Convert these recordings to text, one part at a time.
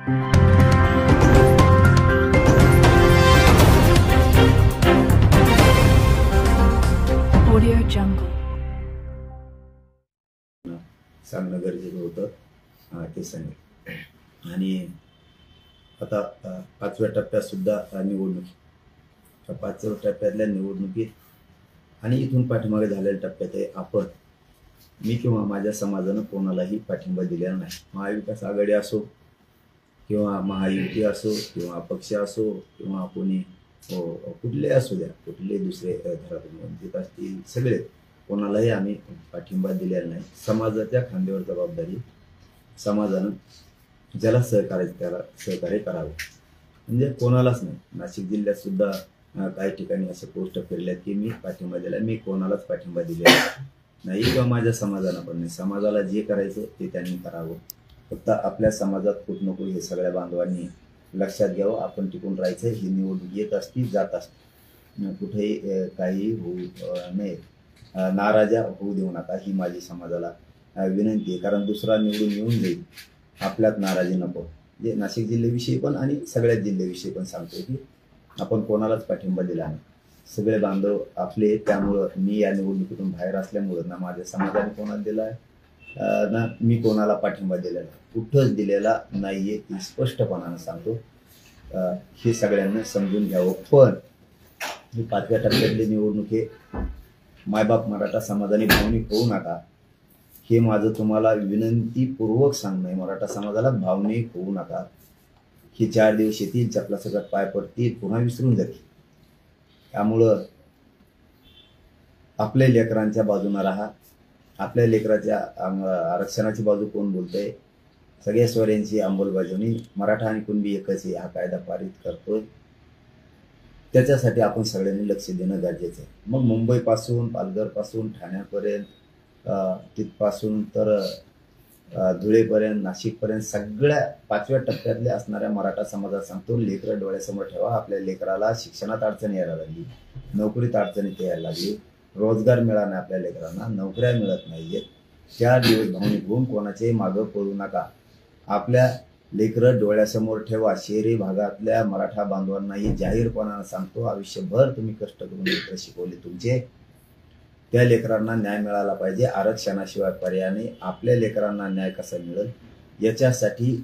Audio Jungle. सांगणं गरजेचं होतं ते सांगेल. आणि आता 5व्या टप्प्यात सुद्धा निवडणूक, त्या 5व्या टप्प्यातल्या निवडणुकीत आणि इथून पाठीमागे झालेल्या टप्प्यात आपण मी किंवा माझ्या समाजानं कोणालाही पाठिंबा दिलेला नाही. महाविकास आघाडी असो किंवा महायुती असो किंवा अपक्ष असो किंवा कोणी कुठले असू द्या, कुठले दुसरे घरातून वंचित असतील, सगळे कोणालाही आम्ही पाठिंबा दिलेला नाही. समाजाच्या खांद्यावर जबाबदारी, समाजानं ज्याला सहकार्य त्याला सहकार्य करावं, म्हणजे कोणालाच नाही. नाशिक जिल्ह्यात सुद्धा काही ठिकाणी असे पोस्ट फिरल्यात की मी पाठिंबा दिला, मी कोणालाच पाठिंबा दिलेला नाही किंवा माझ्या समाजानं पण नाही. समाजाला जे करायचं ते त्यांनी करावं. फक्त आपल्या समाजात कुठ नको हे सगळ्या बांधवांनी लक्षात घ्यावं. आपण टिकून राहायचं. ही निवडणूक येत असती जात असते, कुठेही काही होऊ नये, नाराजा होऊ देऊ नका, ही माझी समाजाला विनंती आहे. कारण दुसरा निवडून येऊन जाईल, आपल्यात नाराजी नको. जे नाशिक जिल्ह्याविषयी पण आणि सगळ्याच जिल्ह्याविषयी पण सांगतो की आपण कोणालाच पाठिंबा दिला नाही. सगळे बांधव आपले, त्यामुळं मी या निवडणुकीतून बाहेर असल्यामुळं ना माझ्या समाजाने कोणाला दिला आहे ना मी कोणाला पाठिंबा दिलेला, कुठंच दिलेला नाहीये, हे स्पष्टपणानं सांगतो. हे सगळ्यांना समजून घ्यावं. पण ही 5व्या टप्प्यातली निवडणूक हे मायबाप मराठा समाजाने भावनिक होऊ नका, हे माझं तुम्हाला विनंतीपूर्वक सांगणं आहे. मराठा समाजाला भावनिक होऊ नका. हे 4 दिवस येतील, चपला सगळ्यात पाय पडतील, पुन्हा विसरून जातील. त्यामुळं आपल्या लेकरांच्या बाजूने राहा. आपल्या लेकराच्या आरक्षणाची बाजू कोण बोलतंय? सगळ्या स्वऱ्यांची अंमलबजावणी मराठा आणि कुणबी एकच आहे, हा कायदा पारित करतोय. त्याच्यासाठी आपण सगळ्यांनी लक्ष देणं गरजेचं आहे. मग मुंबईपासून, पालघरपासून, ठाण्यापर्यंत, तिथपासून तर धुळेपर्यंत, नाशिकपर्यंत सगळ्या 5व्या टप्प्यातल्या असणाऱ्या मराठा समाजात सांगतो, लेकरं डोळ्यासमोर ठेवा. आपल्या लेकराला शिक्षणात अडचण यायला लागली, नोकरीत अडचणी यायला लागली, रोजगार मिळाला नाही, आपल्या लेकरांना नोकऱ्या मिळत नाहीयेत. 4 दिवस भावनिक होऊन कोणाच्याही मागं पळू नका. आपल्या लेकरं डोळ्यासमोर ठेवा. शहरी भागातल्या मराठा बांधवांनाही जाहीरपणानं सांगतो, आयुष्यभर तुम्ही कष्ट करून लेकरं शिकवले तुमचे, त्या लेकरांना न्याय मिळाला पाहिजे. आरक्षणाशिवाय पर्याय नाही. आपल्या लेकरांना न्याय कसा मिळेल याच्यासाठी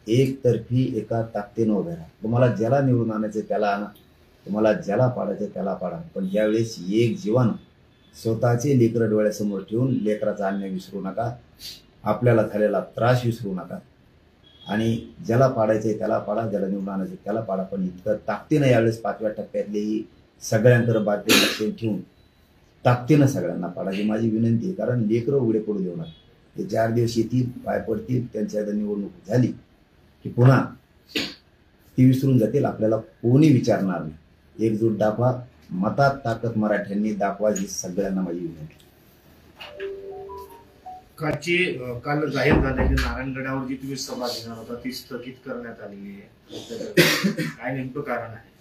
एकतर्फी एका ताकदीनं उभे राहा. तुम्हाला ज्याला निवडून आणायचं त्याला आणा, तुम्हाला ज्याला पाडायचं त्याला पाडा, पण यावेळेस एक जीवन स्वतःचे लेकरं डोळ्यासमोर ठेवून लेकराचा अन्याय विसरू नका, आपल्याला झालेला त्रास विसरू नका. आणि ज्याला पाडायचंय त्याला पाडा, ज्याला निवडून आणायचं त्याला पाडा, पण इतकं ताकदीनं यावेळेस 5व्या टप्प्यातलेही सगळ्यांकडे बातमी लक्ष ठेवून ताकदीनं सगळ्यांना पाडा, ही माझी विनंती आहे. कारण लेकरं उघडे पडू देऊ नका. हे 4 दिवस येतील, पाय पडतील, त्यांच्या निवडणूक झाली की पुन्हा ती विसरून जातील. आपल्याला कोणी विचारणार नाही. एकजूट दाखवा, मतात ताकद मराठ्यांनी दाखवा, ही सगळ्यांना माझी विनंती. काल जाहीर झाले की नारायणगडावर जी तुम्ही सभा घेणार होता ती स्थगित करण्यात आलेली आहे, काय नेमकं कारण आहे?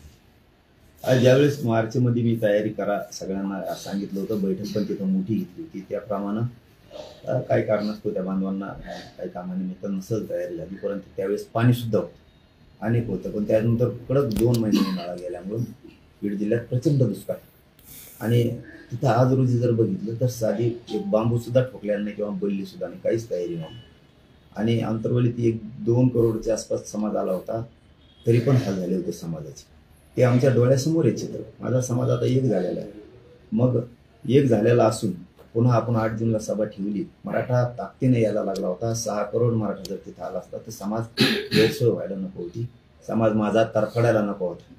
आज ज्यावेळेस मार्चमध्ये मी तयारी करा सगळ्यांना सांगितलं होतं, बैठक पण तिथं मोठी घेतली होती, त्याप्रमाणे काही कारणास्तव त्या बांधवांना काही कामानिमित्त नसेल तयारी झाली, परंतु त्यावेळेस पाणी सुद्धा अनेक होतं. पण त्यानंतर कडक 2 महिने उन्हाळा गेल्यामुळं बीड जिल्ह्यात प्रचंड दुष्काळ. आणि तिथं आज रोजी जर बघितलं तर साधी एक बांबू सुद्धा ठोकल्याने नाही किंवा बल्ली सुद्धा नाही, काहीच तयारी नव्हती. आणि अंतर्वलीत 1-2 करोडच्या आसपास समाज आला होता, तरी पण हाल झाले होते समाजाचे. ते आमच्या डोळ्यासमोर आहे चित्र. माझा समाज आता एक झालेला आहे. मग एक झालेला असून पुन्हा आपण 8 जूनला सभा ठेवली. मराठा ताकदीने यायला लागला होता. 6 करोड मराठा जर तिथं आला असता तर समाज गैरसोय व्हायला नको होती, समाज माझा तरफडायला नको होता.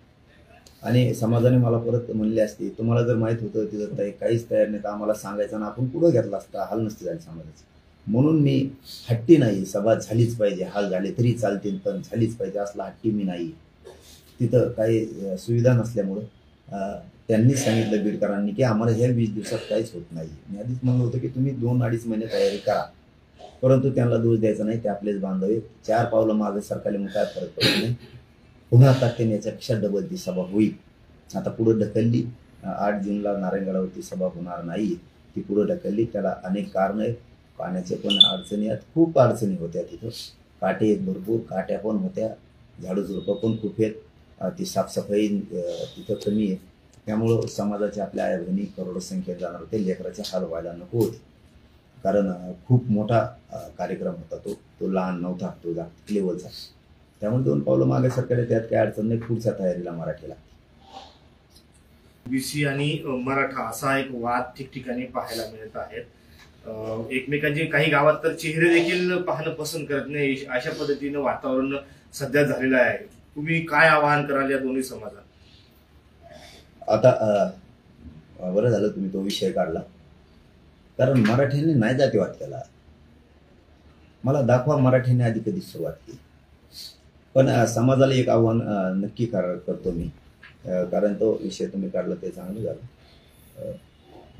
आणि समाजाने मला परत म्हणले असते, तुम्हाला जर माहीत होतं तिथं काहीच तयार नाही तर आम्हाला सांगायचं ना, आपण पुढं घेतला असता, हाल नसते झाले समाजाचे. म्हणून मी हट्टी नाही, सभा झालीच पाहिजे, हाल झाले तरी चालतील पण झालीच पाहिजे असला हट्टी मी नाही. तिथं काही सुविधा नसल्यामुळं त्यांनी सांगितलं बीडकरांनी की आम्हाला ह्या 20 दिवसात काहीच होत नाही. मी आधीच म्हणलं होतं की तुम्ही 2-2.5 महिने तयारी करा, परंतु त्यांना दोष द्यायचा नाही, ते आपलेच बांधव आहेत. 4 पावलं मागे सरकारला मग काय फरक पडत नाही. पुन्हा ताकदीने याच्यापेक्षा डबल ती सभा होईल. आता पुढं ढकलली, 8 जूनला नारायणगडावरती सभा होणार नाही, ती पुढं ढकलली. त्याला अनेक कारणं आहेत. पाण्याचे पण अडचणी आहेत, खूप अडचणी होत्या तिथं. काटे भरपूर काट्या पण होत्या, झाडू झुडपं पण खूप आहेत, ती साफसफाई तिथं कमी आहे. त्यामुळं समाजाच्या आपल्या आया बहिणी करोडो संख्येत जाणार होते, लेकराचे हाल व्हायला नको होते. कारण खूप मोठा कार्यक्रम होता तो लहान नव्हता, तो जागतिक लेवलचा. त्यामुळे 2 पावलं मागे सरकार, त्यात काही अडचण नाही पुढच्या तयारीला मराठीला. बीसी आणि मराठा असा एक वाद ठिकठिकाणी पाहायला मिळत आहेत. एकमेकांचे काही गावात तर चेहरे देखील पाहणं पसंत करत नाही, अशा पद्धतीनं वातावरण सध्या झालेलं आहे. तुम्ही काय आवाहन कराल या दोन्ही समाजाला? आता बरं झालं तुम्ही तो विषय काढला, कारण मराठ्यांनी नाही जातीवाद केला. मला दाखवा मराठ्यांनी आधी कधी सुरुवात केली. पण समाजाला एक आव्हान नक्की करतो मी, कारण तो विषय तुम्ही काढला ते चांगलं झालं.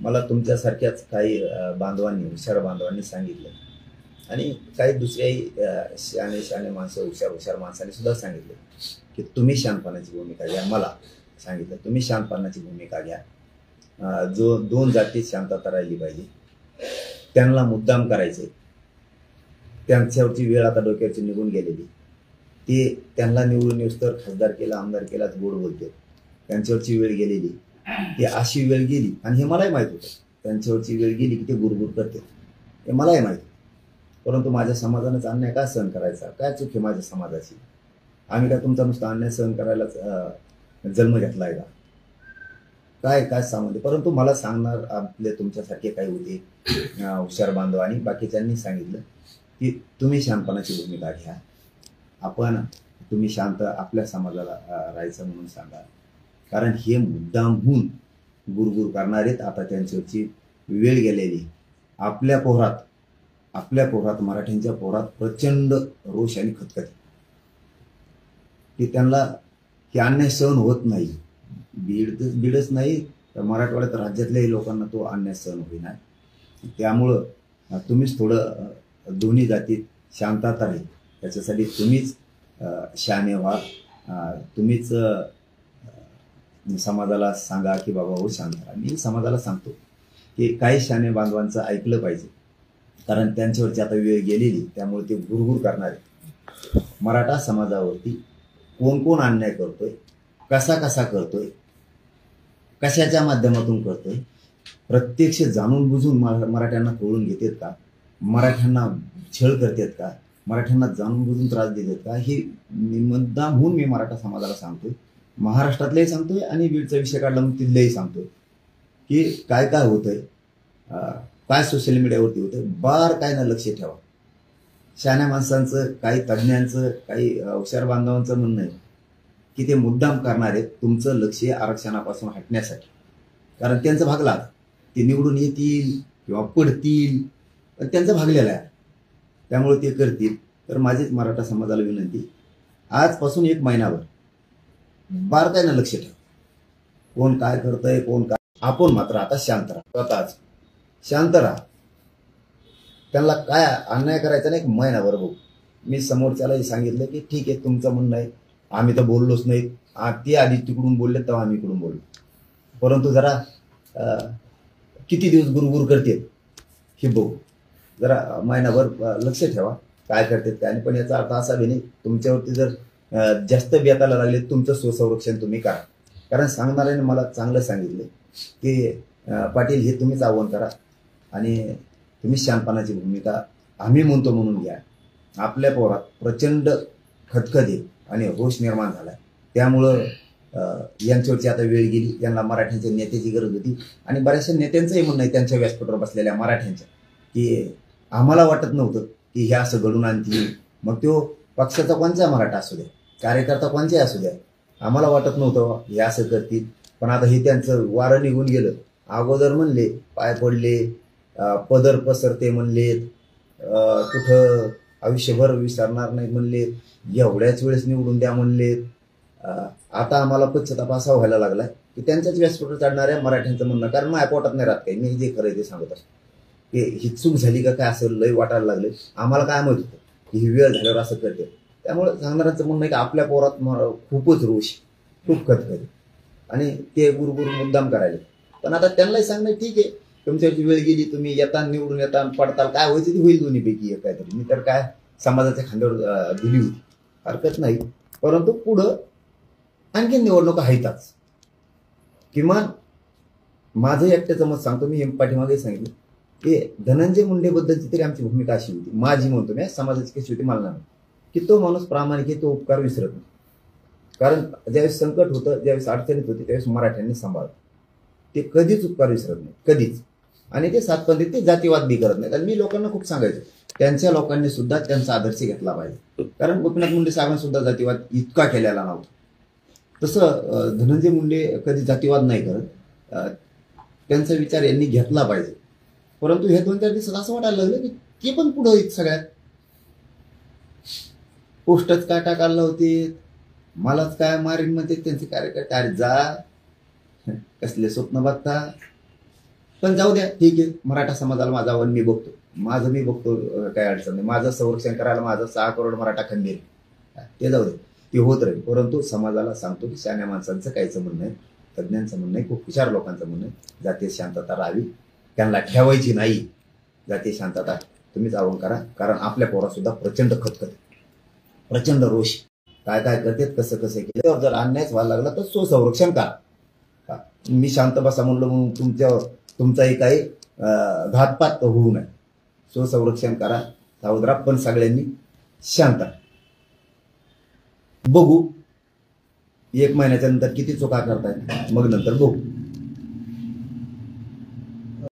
मला तुमच्यासारख्याच काही बांधवांनी, हुशार बांधवांनी सांगितलं, आणि काही दुसऱ्याही शहाणे माणसं, हुशार माणसांनी सुद्धा सांगितलं की तुम्ही शांतपणाची भूमिका घ्या. मला सांगितलं तुम्ही शांतपणाची भूमिका घ्या. जो 2 जातीत शांतता राहिली पाहिजे, त्यांना मुद्दाम करायचे, त्यांच्यावरची वेळ आता डोक्याची निघून गेलेली. ते त्यांना निवडून येऊस तर खासदार केला, आमदार केला गोड बोलते, त्यांच्यावरची वेळ गेलेली. ती अशी वेळ गेली, आणि हे मलाही माहीत होतं, त्यांच्यावरची वेळ गेली की ते गुरगुर करते, हे मलाही माहीत. परंतु माझ्या समाजानेच अन्याय काय सहन करायचा? काय चूक आहे माझ्या समाजाची? आम्ही काय तुमचा नुसता अन्याय सहन करायलाच जन्म घेतला आहे का? काय सांगते. परंतु मला सांगणार आपले तुमच्यासारखे काही होते हुशार बांधव, आणि बाकीच्यांनी सांगितलं की तुम्ही शांतपणाची भूमिका घ्या. तुम्ही शांत आपल्या समाजाला राहायचं म्हणून सांगा, कारण हे मुद्दामहून गुरगुर करणारेत. आता त्यांच्यावरची वेळ गेलेली. आपल्या पोरात मराठ्यांच्या पोरात प्रचंड रोष आणि खतखत, की त्यांना हे अन्याय सहन होत नाही. बीडच नाही तर मराठवाड्यात राज्यातल्याही लोकांना तो अन्याय सहन होईना. त्यामुळं तुम्हीच थोडं दोन्ही जातीत शांतता राहील, त्याच्यासाठी तुम्हीच शहाणे व्हा. तुम्हीच समाजाला सांगा की बाबा हो शांत राहा. मी समाजाला सांगतो की काही शहाणे बांधवांचं ऐकलं पाहिजे, कारण त्यांच्यावरची आता वेळ गेलेली. त्यामुळे ते गुरगुर करणारे. मराठा समाजावरती कोण अन्याय करतोय, कसा करतोय, कशाच्या माध्यमातून करतोय, प्रत्यक्ष जाणून बुजून मराठ्यांना कळून घेतात का? मराठ्यांना छळ करतात का? मराठ्यांना जाणून बुजून त्रास देतात का? हे मुद्दामहून मी मराठा समाजाला सांगतोय, महाराष्ट्रातलाही सांगतोय, आणि बीडचा विषय काढला मग तिथलाही सांगतोय की काय होतंय, काय सोशल मीडियावरती होतंय, काय ना लक्ष ठेवा. शहाण्या माणसांचं, काही तज्ज्ञांचं, काही हुशार बांधवांचं म्हणणं आहे की ते मुद्दाम करणार आहेत तुमचं लक्ष आरक्षणापासून हटण्यासाठी. कारण त्यांचं भागला, ते निवडून येतील किंवा पडतील, पण त्यांचं भागलेलं आहे, त्यामुळे ते करतील. तर माझीच मराठा समाजाला विनंती, आजपासून 1 महिनाभर बारकाईनं लक्ष ठेवा, कोण काय करतंय, कोण काय. आपण मात्र आता शांत राहा, स्वतःच शांत राहा. त्यांना काय अन्याय करायचा नाही, 1 महिनाभर बघू. मी समोरच्यालाही सांगितलं की ठीक आहे तुमचं म्हणणं आहे, आम्ही तर बोललोच नाही. ते आधी तिकडून बोलले तेव्हा आम्ही इकडून बोललो, परंतु जरा किती दिवस गुरगुर करते हे बघू. जरा महिनाभर लक्ष ठेवा काय करतात काय नाही. पण याचा अर्थ असा बी नाही, तुमच्यावरती जर जास्त बेताला लागले तुमचं स्वसंरक्षण तुम्ही करा. कारण सांगणाऱ्याने मला चांगलं सांगितलं की पाटील हे तुम्हीच आव्हान करा, आणि तुम्ही शांतपणाची भूमिका आम्ही म्हणतो म्हणून घ्या. आपल्या पोरात प्रचंड खतखते आणि रोष निर्माण झाला, त्यामुळं यांच्यावरची आता वेळ गेली. यांना मराठ्यांच्या नेत्याची गरज होती, आणि बऱ्याचशा नेत्यांचंही म्हणणं आहे त्यांच्या व्यासपीठावर बसलेल्या मराठ्यांच्या, की आम्हाला वाटत नव्हतं की हे असं घडून आणतील. मग तो पक्षाचा कोणचा मराठा असू द्या, कार्यकर्ता कोणचाही असू द्या, आम्हाला वाटत नव्हतं हे असं करतील. पण आता हे त्यांचं वारं निघून गेलं. अगोदर म्हणले पाय पडले, पदर पसरते म्हणलेत, कुठं आयुष्यभर विसरणार नाही म्हणलेत, एवढ्याच वेळेस निवडून द्या म्हणलेत. आता आम्हाला पश्चाताप असा व्हायला लागलाय की त्यांच्याच व्यासपीठावर चढणाऱ्या मराठ्यांचं म्हणणं, कारण माझ्या पोटात नाही राहत काही, मी जे खरं ते सांगत असतो की ही चूक झाली का काय असं लय वाटायला लागले. आम्हाला काय माहित होतं की ही वेळ झाल्यावर असं करते. त्यामुळे सांगणाऱ्यांचं म्हणणं आहे की आपल्या पोरात खूपच रोष, खूप खतखत, आणि ते गुरगुर मुद्दाम करायला. पण आता त्यांनाही सांगणं ठीक आहे, तुमच्यावरची वेळ गेली, तुम्ही येता निवडून येता पडताल, काय व्हायचं ते होईल दोन्हीपैकी एक काहीतरी. मी तर काय समाजाच्या खांद्यावर दिली होती, हरकत नाही. परंतु पुढं आणखी निवडणुका आहेतच. किमान माझं एकट्याचं मत सांगतो, मी पाठीमागे सांगितलं की धनंजय मुंडेबद्दलची तरी आमची भूमिका अशी होती, माझी म्हणतो मी, समाजाची कशी होती मला नाही, की तो माणूस प्रामाणिक आहे, तो उपकार विसरत नाही. कारण ज्यावेळेस संकट होतं, ज्यावेळेस अडचणीत होती, त्यावेळेस मराठ्यांनी सांभाळलं. ते कधीच उपकार विसरत नाही, कधीच. आणि ते सातपंथी, ते जातीवाद बी करत नाहीत. आणि मी लोकांना खूप सांगायचो, त्यांच्या लोकांनी सुद्धा त्यांचा आदर्श घेतला पाहिजे. कारण गोपीनाथ मुंडे साहेबांनी सुद्धा जातीवाद इतका केलेला नव्हता. तसं धनंजय मुंडे कधी जातीवाद नाही करत, त्यांचा विचार यांनी घेतला पाहिजे. परंतु हे 2-4 दिवसात असं वाटायला लागलं की ते पण पुढं आहेत. सगळ्यात पोस्टच काय टाकायला होते, मलाच काय मारीन म्हणते त्यांचे कार्यकर्ते. अरे जा, कसले स्वप्न बघता. पण जाऊ द्या, ठीक आहे. मराठा समाजाला माझा आव्हान मी बघतो, माझं मी बघतो, काय अडचण नाही. माझं संरक्षण करायला माझं 6 करोड मराठा खंबीर, ते जाऊ दे, ते होत राहील. परंतु समाजाला सांगतो की शहाण्या माणसांचं काहीच म्हणणं आहे, तज्ज्ञांचं म्हणणं आहे, खूप हुशार लोकांचं म्हणणं आहे, जातीय शांतता राहावी, त्यांना ठेवायची नाही. जातीय शांतता तुम्हीच आव्हान करा. कारण आपल्या पोरा सुद्धा प्रचंड खतखत, प्रचंड रोष, काय काय करतात, कसं कसं केलं. जर अन्यायच व्हायला लागला तर स्वसंरक्षण करा. मी शांत बसा म्हणलो म्हणून तुमचाही काही घातपात होऊ नये. स्वसंरक्षण करा, सावध राहा, पण सगळ्यांनी शांत. बघू 1 महिन्याच्या नंतर किती चुका करतायत, मग नंतर बघू.